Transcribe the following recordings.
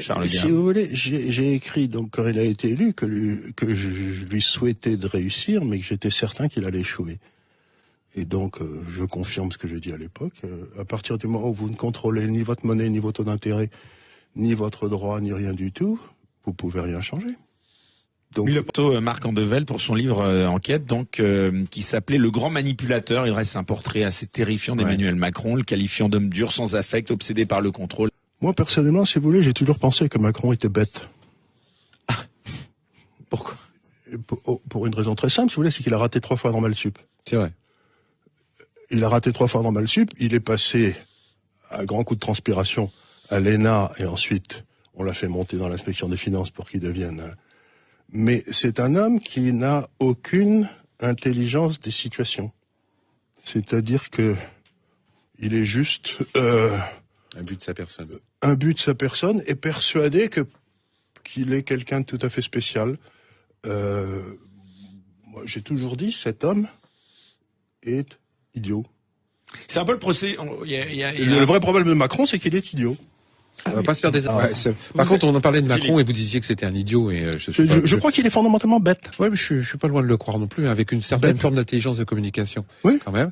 Charles Si Gave. vous voulez, j'ai écrit, donc, quand il a été élu, que je lui souhaitais de réussir, mais que j'étais certain qu'il allait échouer. Et donc, je confirme ce que j'ai dit à l'époque. À partir du moment où vous ne contrôlez ni votre monnaie, ni vos taux d'intérêt, ni votre droit, ni rien du tout, vous pouvez rien changer. Donc, Le Marc Andevel pour son livre enquête, donc qui s'appelait Le Grand Manipulateur. Il dresse un portrait assez terrifiant d'Emmanuel Macron, le qualifiant d'homme dur, sans affect, obsédé par le contrôle. moi, personnellement, si vous voulez, j'ai toujours pensé que Macron était bête. Pourquoi? Pour une raison très simple, si vous voulez, c'est qu'il a raté 3 fois Normal Sup. C'est vrai. Il a raté 3 fois Normal Sup, il est passé à grand coup de transpiration à l'ENA, et ensuite, on l'a fait monter dans l'inspection des finances pour qu'il devienne... Mais c'est un homme qui n'a aucune intelligence des situations. C'est-à-dire que il est juste Un but de sa personne. imbu de sa personne et persuadé qu'il est quelqu'un de tout à fait spécial. Moi, j'ai toujours dit, cet homme est idiot. C'est un peu le procès. Le vrai problème de Macron, c'est qu'il est idiot. On va pas se faire des... Par contre, on en parlait de Macron et vous disiez que c'était un idiot. Et Je crois qu'il est fondamentalement bête. Ouais, mais je suis pas loin de le croire non plus, avec une certaine forme d'intelligence de communication. Oui. Quand même.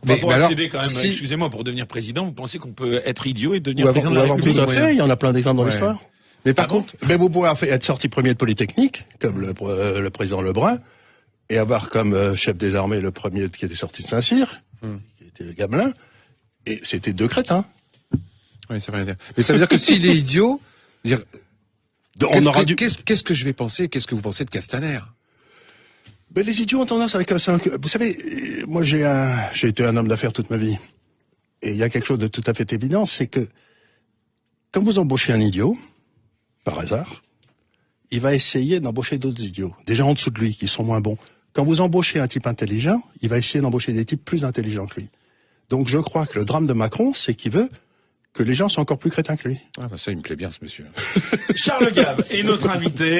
Mais pour alors, accéder quand même, si- excusez-moi, pour devenir président, vous pensez qu'on peut être idiot et devenir Ou président de la avoir République? Tout à moyens. fait, il y en a plein d'exemples dans Ouais. l'histoire. Mais par Ah bon contre, Mais vous pouvez être sorti premier de Polytechnique, comme le président Lebrun, et avoir comme chef des armées le premier qui était sorti de Saint-Cyr, qui était le Gamelin, et c'était 2 crétins. oui, ça veut rien dire. Mais ça veut dire que s'il est idiot, dire, qu'est-ce que je vais penser, qu'est-ce que vous pensez de Castaner? Ben, les idiots ont tendance à casser vous savez, moi j'ai été un homme d'affaires toute ma vie. Et il y a quelque chose de tout à fait évident, c'est que quand vous embauchez un idiot, par hasard, il va essayer d'embaucher d'autres idiots, des gens en dessous de lui qui sont moins bons. Quand vous embauchez un type intelligent, il va essayer d'embaucher des types plus intelligents que lui. Donc je crois que le drame de Macron, c'est qu'il veut que les gens soient encore plus crétins que lui. Ah, bah ça, il me plaît bien, ce monsieur. Charles Gave est notre invité.